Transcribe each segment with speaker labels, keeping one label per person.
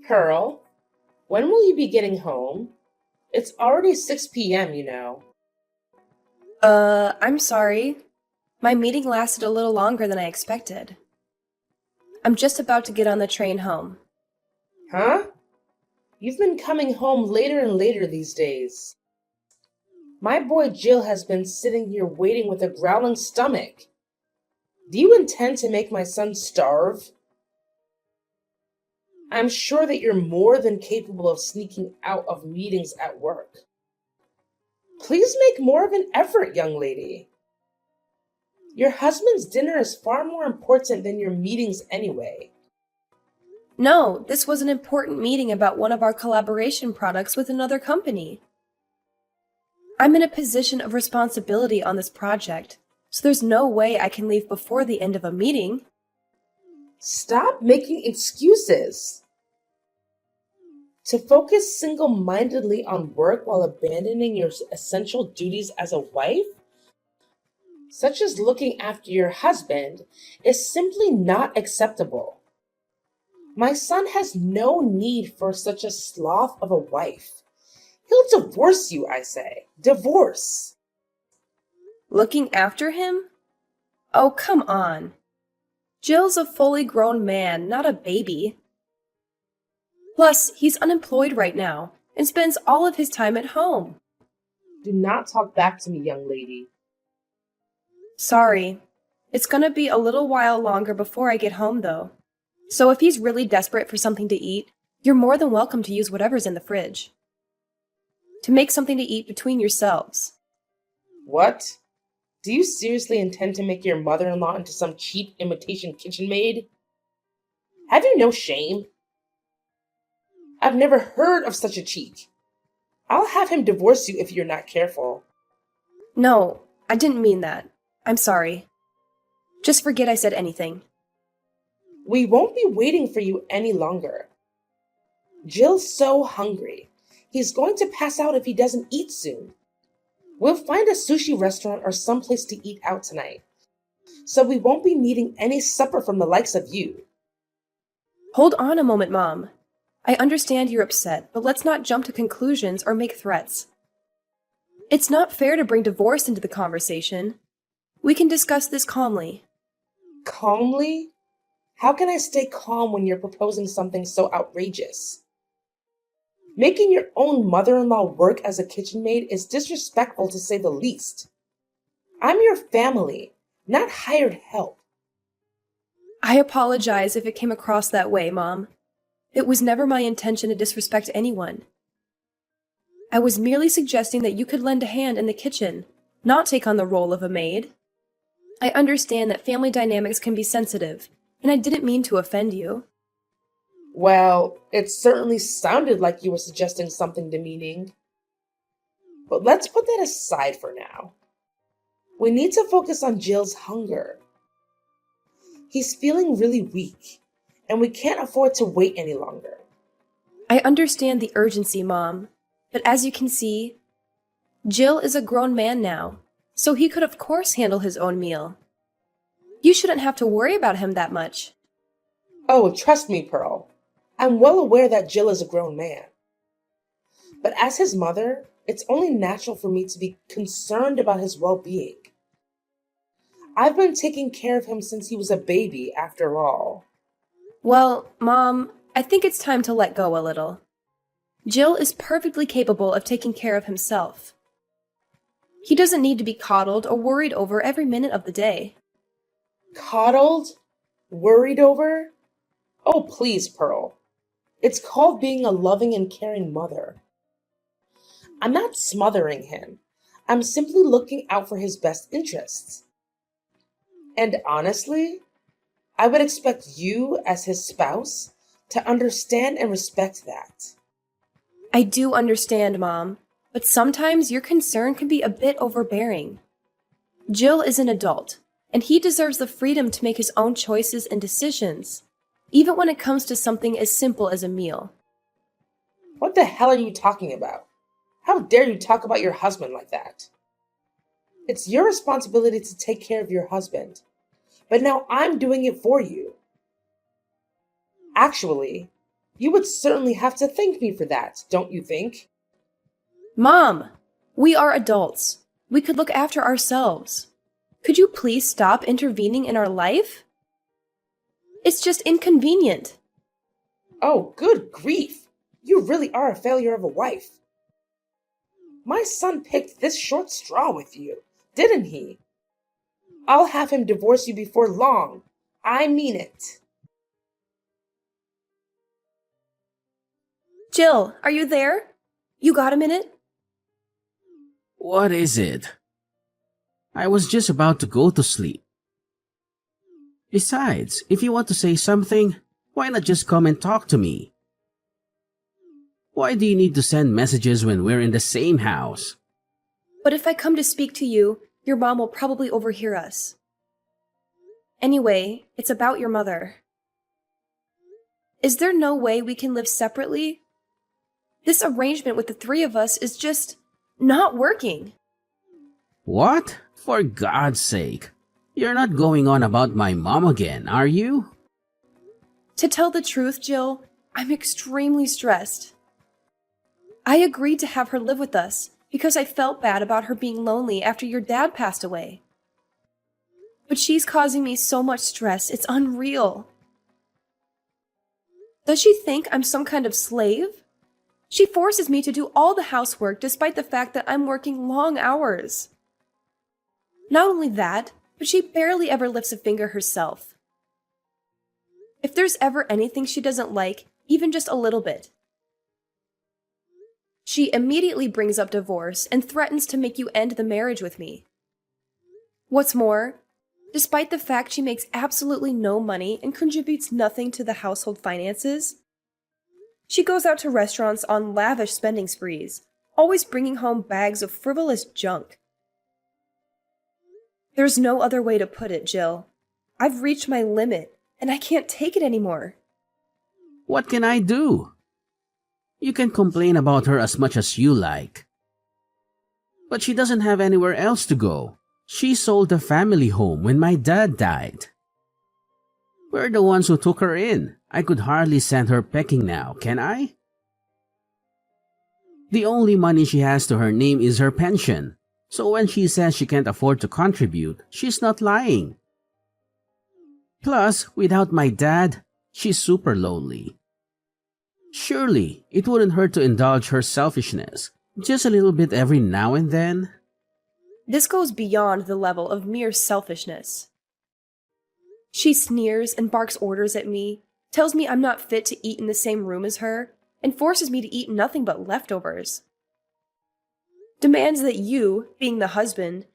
Speaker 1: Pearl, when will you be getting home? It's already 6 p.m., you know.
Speaker 2: I'm sorry. My meeting lasted a little longer than I expected. I'm just about to get on the train home.
Speaker 1: Huh? You've been coming home later and later these days. My boy Jill has been sitting here waiting with a growling stomach. Do you intend to make my son starve? I'm sure that you're more than capable of sneaking out of meetings at work. Please make more of an effort, young lady. Your husband's dinner is far more important than your meetings anyway.
Speaker 2: No, this was an important meeting about one of our collaboration products with another company. I'm in a position of responsibility on this project, so there's no way I can leave before the end of a meeting.
Speaker 1: Stop making excuses. To focus single-mindedly on work while abandoning your essential duties as a wife, such as looking after your husband, is simply not acceptable. My son has no need for such a sloth of a wife. He'll divorce you, I say. Divorce.
Speaker 2: Looking after him? Oh, come on. Jill's a fully grown man, not a baby. Plus, he's unemployed right now and spends all of his time at home.
Speaker 1: Do not talk back to me, young lady.
Speaker 2: Sorry. It's gonna be a little while longer before I get home, though. So if he's really desperate for something to eat, you're more than welcome to use whatever's in the fridge. To make something to eat between yourselves.
Speaker 1: What? Do you seriously intend to make your mother-in-law into some cheap imitation kitchen maid? Have you no shame? I've never heard of such a cheek. I'll have him divorce you if you're not careful.
Speaker 2: No, I didn't mean that. I'm sorry. Just forget I said anything.
Speaker 1: We won't be waiting for you any longer. Jill's so hungry. He's going to pass out if he doesn't eat soon. We'll find a sushi restaurant or someplace to eat out tonight, so we won't be needing any supper from the likes of you.
Speaker 2: Hold on a moment, Mom. I understand you're upset, but let's not jump to conclusions or make threats. It's not fair to bring divorce into the conversation. We can discuss this calmly.
Speaker 1: Calmly? How can I stay calm when you're proposing something so outrageous? Making your own mother-in-law work as a kitchen maid is disrespectful to say the least. I'm your family, not hired help.
Speaker 2: I apologize if it came across that way, Mom. It was never my intention to disrespect anyone. I was merely suggesting that you could lend a hand in the kitchen, not take on the role of a maid. I understand that family dynamics can be sensitive, and I didn't mean to offend you.
Speaker 1: Well, it certainly sounded like you were suggesting something demeaning. But let's put that aside for now. We need to focus on Jill's hunger. He's feeling really weak, and we can't afford to wait any longer.
Speaker 2: I understand the urgency, Mom, but as you can see, Jill is a grown man now, so he could of course handle his own meal. You shouldn't have to worry about him that much.
Speaker 1: Oh, trust me, Pearl. I'm well aware that Jill is a grown man. But as his mother, it's only natural for me to be concerned about his well-being. I've been taking care of him since he was a baby, after all.
Speaker 2: Well, Mom, I think it's time to let go a little. Jill is perfectly capable of taking care of himself. He doesn't need to be coddled or worried over every minute of the day.
Speaker 1: Coddled? Worried over? Oh, please, Pearl. It's called being a loving and caring mother. I'm not smothering him. I'm simply looking out for his best interests. And honestly, I would expect you, as his spouse, to understand and respect that.
Speaker 2: I do understand, Mom, but sometimes your concern can be a bit overbearing. Jill is an adult, and he deserves the freedom to make his own choices and decisions, even when it comes to something as simple as a meal.
Speaker 1: What the hell are you talking about? How dare you talk about your husband like that? It's your responsibility to take care of your husband, but now I'm doing it for you. Actually, You would certainly have to thank me for that, don't you think?
Speaker 2: Mom, we are adults. We could look after ourselves. Could you please stop intervening in our life? It's just inconvenient.
Speaker 1: Oh, good grief! You really are a failure of a wife. My son picked this short straw with you, didn't he? I'll have him divorce you before long. I mean it.
Speaker 2: Jill, are you there? You got a minute?
Speaker 3: What is it? I was just about to go to sleep. Besides, if you want to say something, why not just come and talk to me? Why do you need to send messages when we're in the same house?
Speaker 2: But if I come to speak to you, your mom will probably overhear us. Anyway, it's about your mother. Is there no way we can live separately? This arrangement with the three of us is just not working.
Speaker 3: What? For God's sake. You're not going on about my mom again, are you?
Speaker 2: To tell the truth, Jill, I'm extremely stressed. I agreed to have her live with us because I felt bad about her being lonely after your dad passed away. But she's causing me so much stress, it's unreal. Does she think I'm some kind of slave? She forces me to do all the housework despite the fact that I'm working long hours. Not only that, but she barely ever lifts a finger herself. If there's ever anything she doesn't like, even just a little bit, she immediately brings up divorce and threatens to make you end the marriage with me. What's more, despite the fact she makes absolutely no money and contributes nothing to the household finances, she goes out to restaurants on lavish spending sprees, always bringing home bags of frivolous junk. There's no other way to put it, Jill. I've reached my limit, and I can't take it anymore.
Speaker 3: What can I do? You can complain about her as much as you like. But she doesn't have anywhere else to go. She sold the family home when my dad died. We're the ones who took her in. I could hardly send her packing now, can I? The only money she has to her name is her pension. So when she says she can't afford to contribute, she's not lying. Plus, without my dad, she's super lonely. Surely, it wouldn't hurt to indulge her selfishness, just a little bit every now and then.
Speaker 2: This goes beyond the level of mere selfishness. She sneers and barks orders at me, tells me I'm not fit to eat in the same room as her, and forces me to eat nothing but leftovers. Demands that you, being the husband,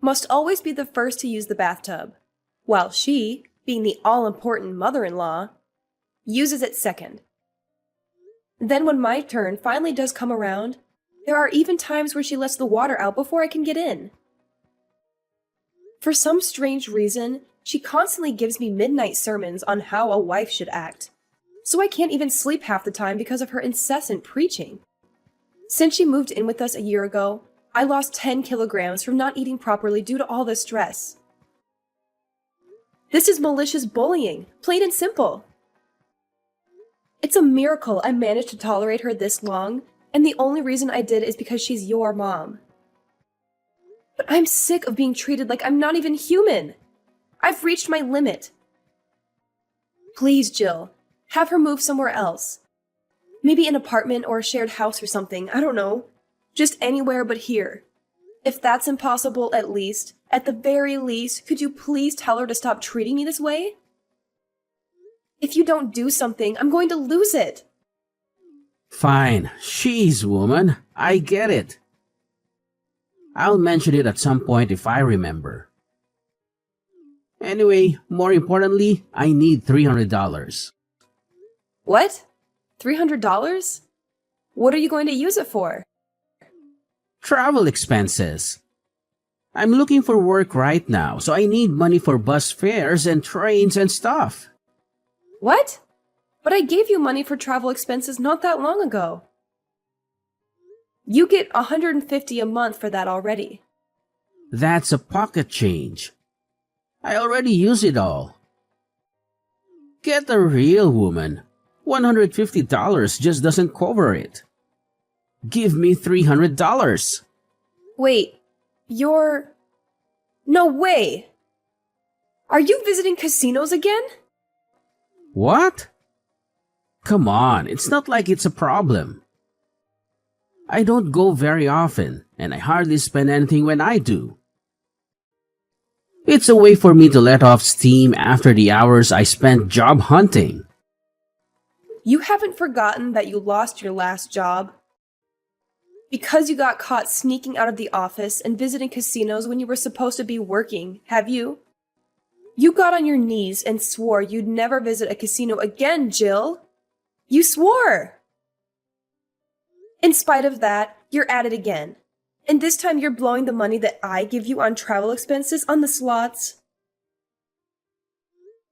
Speaker 2: must always be the first to use the bathtub, while she, being the all-important mother-in-law, uses it second. Then when my turn finally does come around, there are even times where she lets the water out before I can get in. For some strange reason, she constantly gives me midnight sermons on how a wife should act, so I can't even sleep half the time because of her incessant preaching. Since she moved in with us a year ago, I lost 10 kilograms from not eating properly due to all the stress. This is malicious bullying, plain and simple. It's a miracle I managed to tolerate her this long, and the only reason I did is because she's your mom. But I'm sick of being treated like I'm not even human. I've reached my limit. Please, Jill, have her move somewhere else. Maybe an apartment or a shared house or something, I don't know. Just anywhere but here. If that's impossible, at the very least, could you please tell her to stop treating me this way? If you don't do something, I'm going to lose it.
Speaker 3: Fine, she's woman. I get it. I'll mention it at some point if I remember. Anyway, more importantly, I need $300.
Speaker 2: What? $300? What are you going to use it for?
Speaker 3: Travel expenses. I'm looking for work right now, so I need money for bus fares and trains and stuff.
Speaker 2: What? But I gave you money for travel expenses not that long ago. You get $150 a month for that already.
Speaker 3: That's a pocket change. I already use it all. Get a real woman. $150 just doesn't cover it. Give me $300.
Speaker 2: Wait, you're. No way! Are you visiting casinos again?
Speaker 3: What? Come on, it's not like it's a problem. I don't go very often, and I hardly spend anything when I do. It's a way for me to let off steam after the hours I spent job hunting.
Speaker 2: You haven't forgotten that you lost your last job? Because you got caught sneaking out of the office and visiting casinos when you were supposed to be working, have you? You got on your knees and swore you'd never visit a casino again, Jill. You swore! In spite of that, you're at it again. And this time you're blowing the money that I give you on travel expenses on the slots.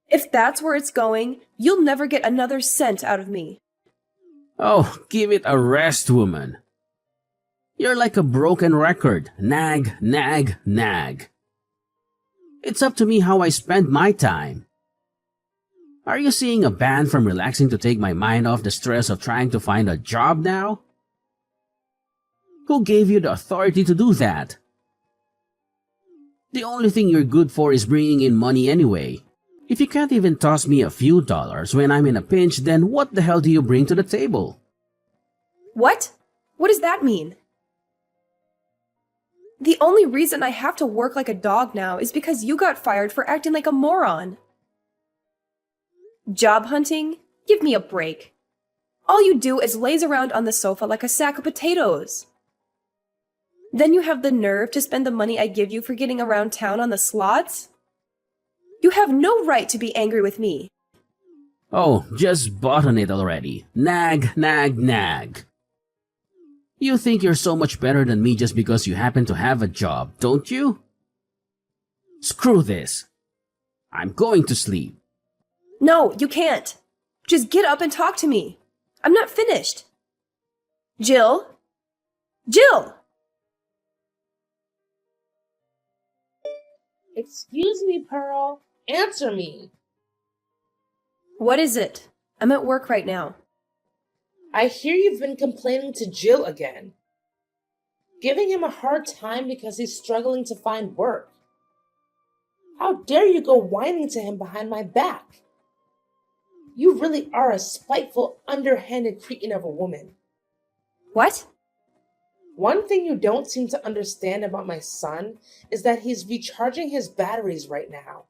Speaker 2: If that's where it's going, you'll never get another cent out of me.
Speaker 3: Oh, give it a rest, woman. You're like a broken record. Nag, nag, nag. It's up to me how I spend my time. Are you seeing a ban from relaxing to take my mind off the stress of trying to find a job now? Who gave you the authority to do that? The only thing you're good for is bringing in money anyway. If you can't even toss me a few dollars when I'm in a pinch, then what the hell do you bring to the table?
Speaker 2: What? What does that mean? The only reason I have to work like a dog now is because you got fired for acting like a moron. Job hunting? Give me a break. All you do is laze around on the sofa like a sack of potatoes. Then you have the nerve to spend the money I give you for getting around town on the slots? You have no right to be angry with me.
Speaker 3: Oh, just button it already. Nag, nag, nag. You think you're so much better than me just because you happen to have a job, don't you? Screw this. I'm going to sleep.
Speaker 2: No, you can't. Just get up and talk to me. I'm not finished. Jill? Jill!
Speaker 1: Excuse me, Pearl. Answer me.
Speaker 2: What is it? I'm at work right now.
Speaker 1: I hear you've been complaining to Jill again. Giving him a hard time because he's struggling to find work. How dare you go whining to him behind my back? You really are a spiteful, underhanded cretin of a woman.
Speaker 2: What?
Speaker 1: One thing you don't seem to understand about my son is that he's recharging his batteries right now.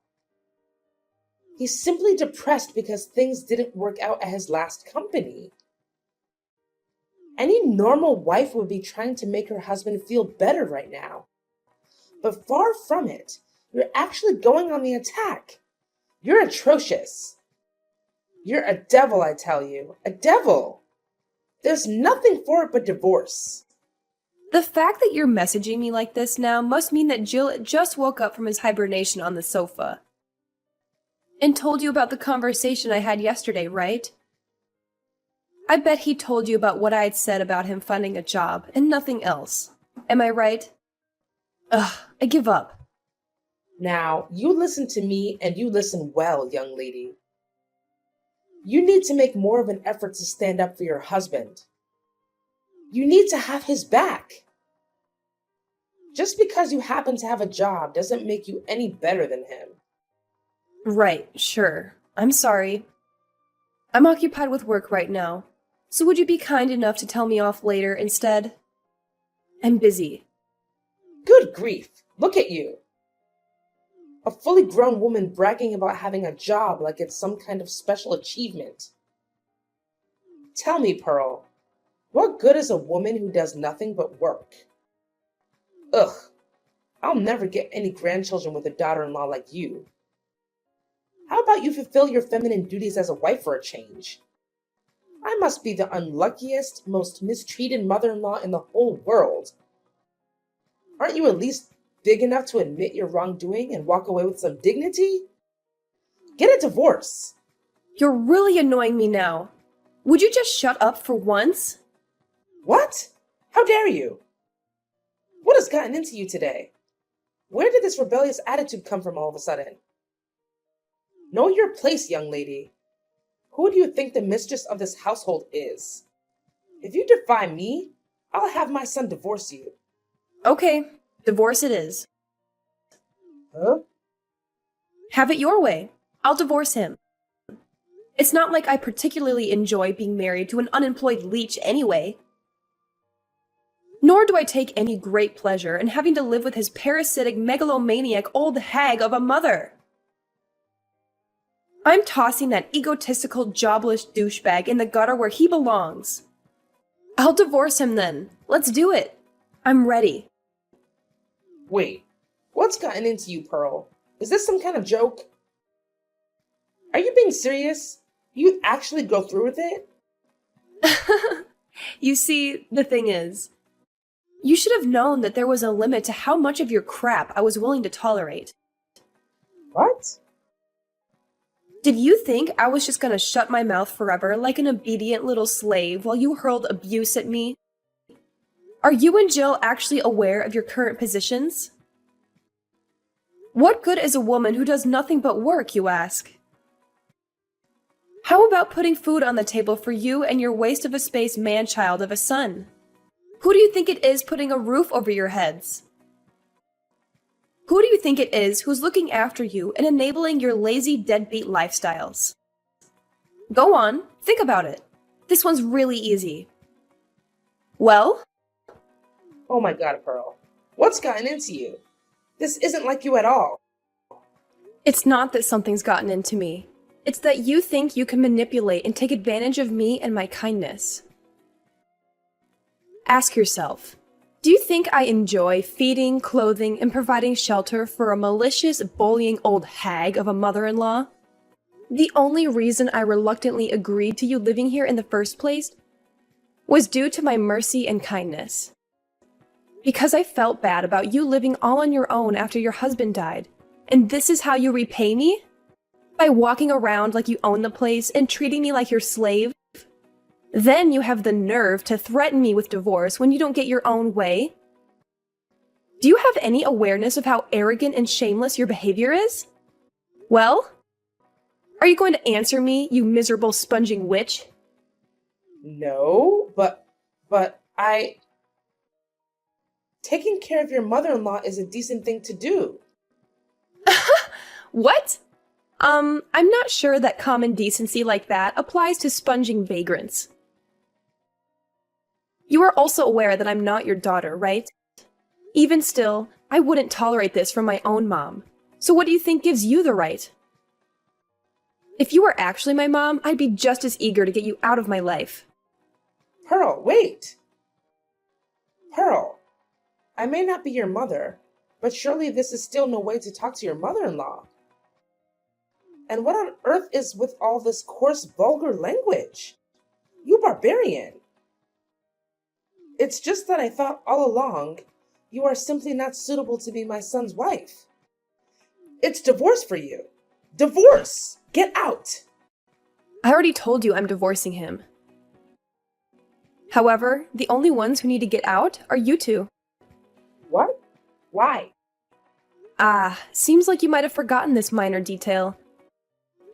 Speaker 1: He's simply depressed because things didn't work out at his last company. Any normal wife would be trying to make her husband feel better right now. But far from it, you're actually going on the attack. You're atrocious. You're a devil, I tell you. A devil. There's nothing for it but divorce.
Speaker 2: The fact that you're messaging me like this now must mean that Jill just woke up from his hibernation on the sofa. And told you about the conversation I had yesterday, right? I bet he told you about what I had said about him finding a job and nothing else. Am I right? Ugh, I give up.
Speaker 1: Now, you listen to me and you listen well, young lady. You need to make more of an effort to stand up for your husband. You need to have his back. Just because you happen to have a job doesn't make you any better than him.
Speaker 2: Right, sure. I'm sorry. I'm occupied with work right now, so would you be kind enough to tell me off later instead? I'm busy.
Speaker 1: Good grief, look at you. A fully grown woman bragging about having a job like it's some kind of special achievement. Tell me, Pearl, what good is a woman who does nothing but work? Ugh, I'll never get any grandchildren with a daughter-in-law like you. How about you fulfill your feminine duties as a wife for a change? I must be the unluckiest, most mistreated mother-in-law in the whole world. Aren't you at least big enough to admit your wrongdoing and walk away with some dignity? Get a divorce.
Speaker 2: You're really annoying me now. Would you just shut up for once?
Speaker 1: What? How dare you? What has gotten into you today? Where did this rebellious attitude come from all of a sudden? Know your place, young lady. Who do you think the mistress of this household is? If you defy me, I'll have my son divorce you.
Speaker 2: Okay, divorce it is.
Speaker 1: Huh?
Speaker 2: Have it your way. I'll divorce him. It's not like I particularly enjoy being married to an unemployed leech anyway. Nor do I take any great pleasure in having to live with his parasitic, megalomaniac old hag of a mother. I'm tossing that egotistical, jobless douchebag in the gutter where he belongs. I'll divorce him then. Let's do it. I'm ready.
Speaker 1: Wait, what's gotten into you, Pearl? Is this some kind of joke? Are you being serious? You actually go through with it?
Speaker 2: You see, the thing is, you should have known that there was a limit to how much of your crap I was willing to tolerate.
Speaker 1: What?
Speaker 2: Did you think I was just gonna shut my mouth forever like an obedient little slave while you hurled abuse at me? Are you and Jill actually aware of your current positions? What good is a woman who does nothing but work, you ask? How about putting food on the table for you and your waste of a space man-child of a son? Who do you think it is putting a roof over your heads? Who do you think it is who's looking after you and enabling your lazy deadbeat lifestyles? Go on, think about it. This one's really easy. Well?
Speaker 1: Oh my god, Pearl. What's gotten into you? This isn't like you at all.
Speaker 2: It's not that something's gotten into me. It's that you think you can manipulate and take advantage of me and my kindness. Ask yourself, do you think I enjoy feeding, clothing, and providing shelter for a malicious, bullying old hag of a mother-in-law? The only reason I reluctantly agreed to you living here in the first place was due to my mercy and kindness. Because I felt bad about you living all on your own after your husband died. And this is how you repay me? By walking around like you own the place and treating me like your slave? Then you have the nerve to threaten me with divorce when you don't get your own way? Do you have any awareness of how arrogant and shameless your behavior is? Well? Are you going to answer me, you miserable sponging witch?
Speaker 1: No, but taking care of your mother-in-law is a decent thing to do.
Speaker 2: What? I'm not sure that common decency like that applies to sponging vagrants. You are also aware that I'm not your daughter, right? Even still, I wouldn't tolerate this from my own mom. So what do you think gives you the right? If you were actually my mom, I'd be just as eager to get you out of my life.
Speaker 1: Pearl, wait! Pearl, I may not be your mother, but surely this is still no way to talk to your mother-in-law. And what on earth is with all this coarse, vulgar language? You barbarian! It's just that I thought all along you are simply not suitable to be my son's wife. It's divorce for you. Divorce! Get out!
Speaker 2: I already told you I'm divorcing him. However, the only ones who need to get out are you two.
Speaker 1: What? Why?
Speaker 2: Seems like you might have forgotten this minor detail.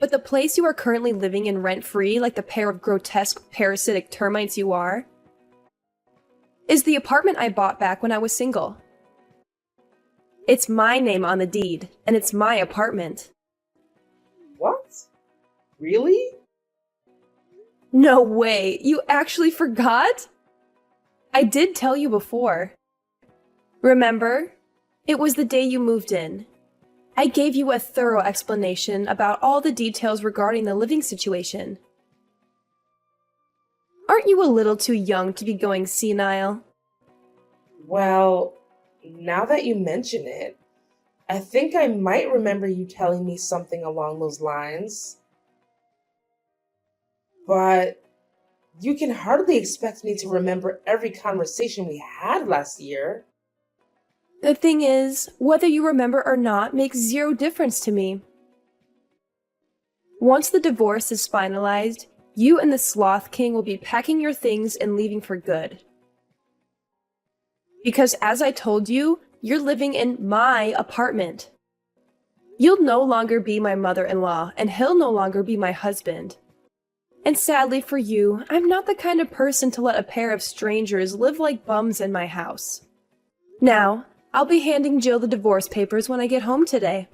Speaker 2: But the place you are currently living in rent-free, like the pair of grotesque, parasitic termites you are, is the apartment I bought back when I was single. It's my name on the deed, and it's my apartment.
Speaker 1: What? Really?
Speaker 2: No way, you actually forgot? I did tell you before. Remember? It was the day you moved in. I gave you a thorough explanation about all the details regarding the living situation. Aren't you a little too young to be going senile?
Speaker 1: Well, now that you mention it, I think I might remember you telling me something along those lines. But you can hardly expect me to remember every conversation we had last year.
Speaker 2: The thing is, whether you remember or not makes zero difference to me. Once the divorce is finalized, you and the Sloth King will be packing your things and leaving for good. Because as I told you, you're living in my apartment. You'll no longer be my mother-in-law, and he'll no longer be my husband. And sadly for you, I'm not the kind of person to let a pair of strangers live like bums in my house. Now, I'll be handing Jill the divorce papers when I get home today.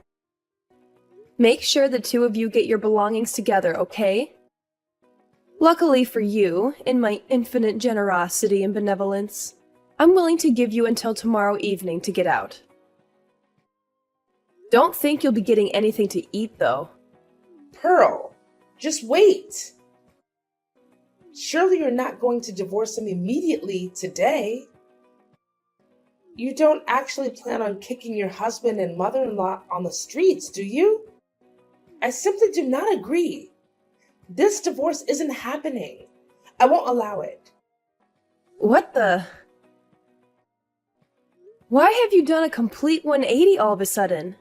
Speaker 2: Make sure the two of you get your belongings together, okay? Luckily for you, in my infinite generosity and benevolence, I'm willing to give you until tomorrow evening to get out. Don't think you'll be getting anything to eat, though.
Speaker 1: Pearl, just wait. Surely you're not going to divorce him immediately today. You don't actually plan on kicking your husband and mother-in-law on the streets, do you? I simply do not agree. This divorce isn't happening. I won't allow it.
Speaker 2: What the? Why have you done a complete 180 all of a sudden?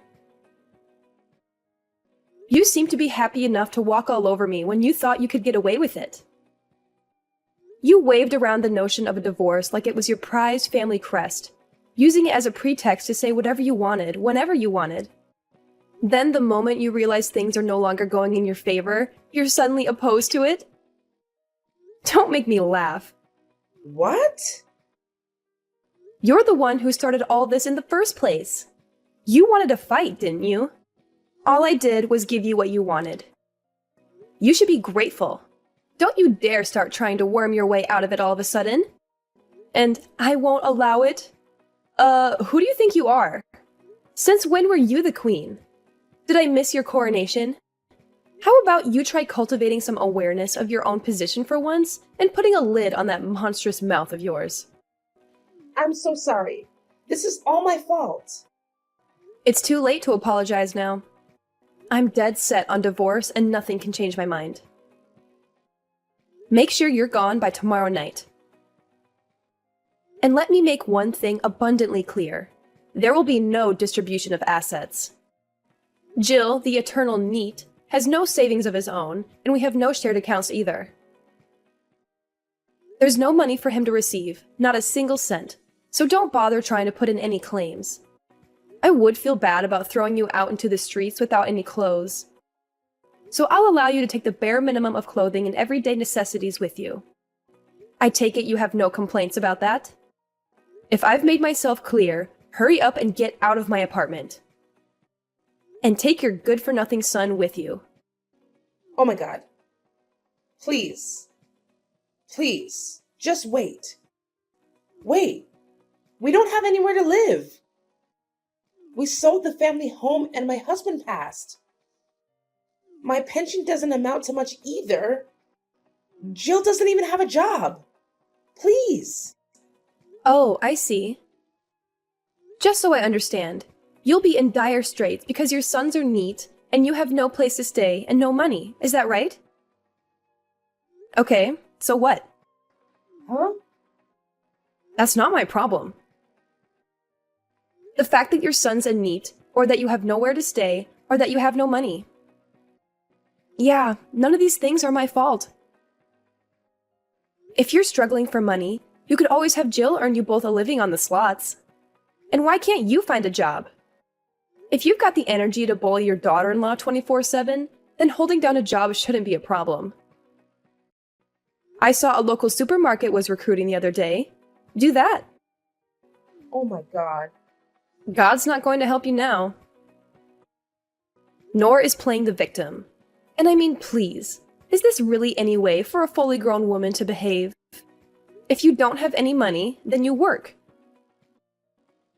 Speaker 2: You seem to be happy enough to walk all over me when you thought you could get away with it. You waved around the notion of a divorce like it was your prized family crest, using it as a pretext to say whatever you wanted, whenever you wanted. Then the moment you realize things are no longer going in your favor, you're suddenly opposed to it? Don't make me laugh.
Speaker 1: What?
Speaker 2: You're the one who started all this in the first place. You wanted to fight, didn't you? All I did was give you what you wanted. You should be grateful. Don't you dare start trying to worm your way out of it all of a sudden. And I won't allow it. Who do you think you are? Since when were you the queen? Did I miss your coronation? How about you try cultivating some awareness of your own position for once and putting a lid on that monstrous mouth of yours?
Speaker 1: I'm so sorry. This is all my fault.
Speaker 2: It's too late to apologize now. I'm dead set on divorce and nothing can change my mind. Make sure you're gone by tomorrow night. And let me make one thing abundantly clear. There will be no distribution of assets. Jill, the eternal NEET, has no savings of his own, and we have no shared accounts either. There's no money for him to receive, not a single cent, so don't bother trying to put in any claims. I would feel bad about throwing you out into the streets without any clothes. So I'll allow you to take the bare minimum of clothing and everyday necessities with you. I take it you have no complaints about that? If I've made myself clear, hurry up and get out of my apartment. And take your good-for-nothing son with you.
Speaker 1: Oh my God. Please. Please. Just wait. Wait. We don't have anywhere to live. We sold the family home and my husband passed. My pension doesn't amount to much either. Jill doesn't even have a job. Please.
Speaker 2: Oh, I see. Just so I understand, you'll be in dire straits because your sons are NEET and you have no place to stay and no money. Is that right? Okay, so what?
Speaker 1: Huh?
Speaker 2: That's not my problem. The fact that your son's a NEET, or that you have nowhere to stay, or that you have no money. Yeah, none of these things are my fault. If you're struggling for money, you could always have Jill earn you both a living on the slots. And why can't you find a job? If you've got the energy to bully your daughter-in-law 24/7, then holding down a job shouldn't be a problem. I saw a local supermarket was recruiting the other day. Do that.
Speaker 1: Oh my God.
Speaker 2: God's not going to help you now. Nor is playing the victim. And I mean, please, is this really any way for a fully grown woman to behave? If you don't have any money, then you work.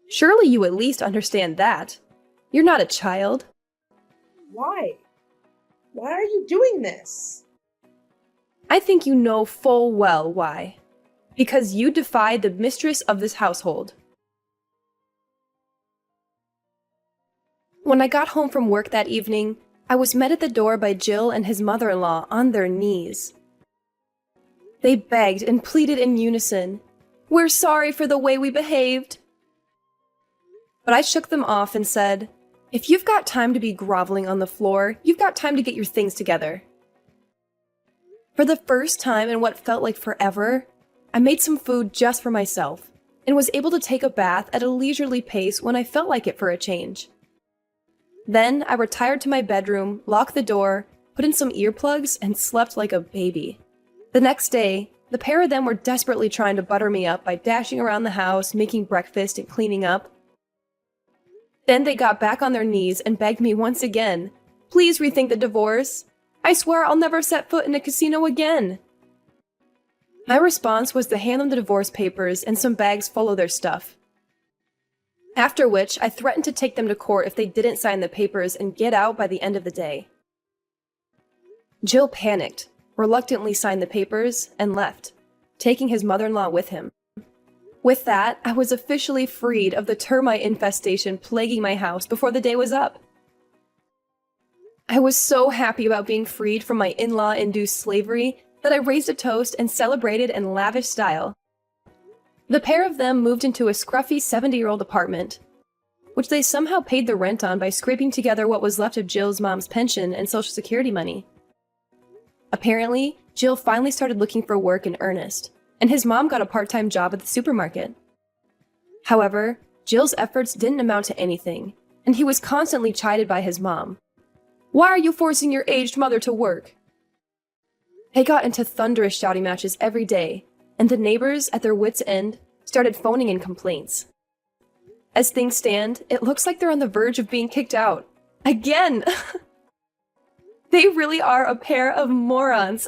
Speaker 2: Surely you at least understand that. You're not a child.
Speaker 1: Why? Why are you doing this?
Speaker 2: I think you know full well why. Because you defied the mistress of this household. When I got home from work that evening, I was met at the door by Jill and his mother-in-law on their knees. They begged and pleaded in unison, "We're sorry for the way we behaved." But I shook them off and said, "If you've got time to be groveling on the floor, you've got time to get your things together." For the first time in what felt like forever, I made some food just for myself and was able to take a bath at a leisurely pace when I felt like it for a change. Then I retired to my bedroom, locked the door, put in some earplugs, and slept like a baby. The next day, the pair of them were desperately trying to butter me up by dashing around the house, making breakfast, and cleaning up. Then they got back on their knees and begged me once again, "Please rethink the divorce. I swear I'll never set foot in a casino again." My response was to hand them the divorce papers and some bags full of their stuff. After which, I threatened to take them to court if they didn't sign the papers and get out by the end of the day. Jill panicked, reluctantly signed the papers, and left, taking his mother-in-law with him. With that, I was officially freed of the termite infestation plaguing my house before the day was up. I was so happy about being freed from my in-law-induced slavery that I raised a toast and celebrated in lavish style. The pair of them moved into a scruffy 70-year-old apartment, which they somehow paid the rent on by scraping together what was left of Jill's mom's pension and Social Security money. Apparently, Jill finally started looking for work in earnest, and his mom got a part-time job at the supermarket. However, Jill's efforts didn't amount to anything, and he was constantly chided by his mom. "Why are you forcing your aged mother to work?" They got into thunderous shouting matches every day, and the neighbors, at their wits' end, started phoning in complaints. As things stand, it looks like they're on the verge of being kicked out. Again! They really are a pair of morons.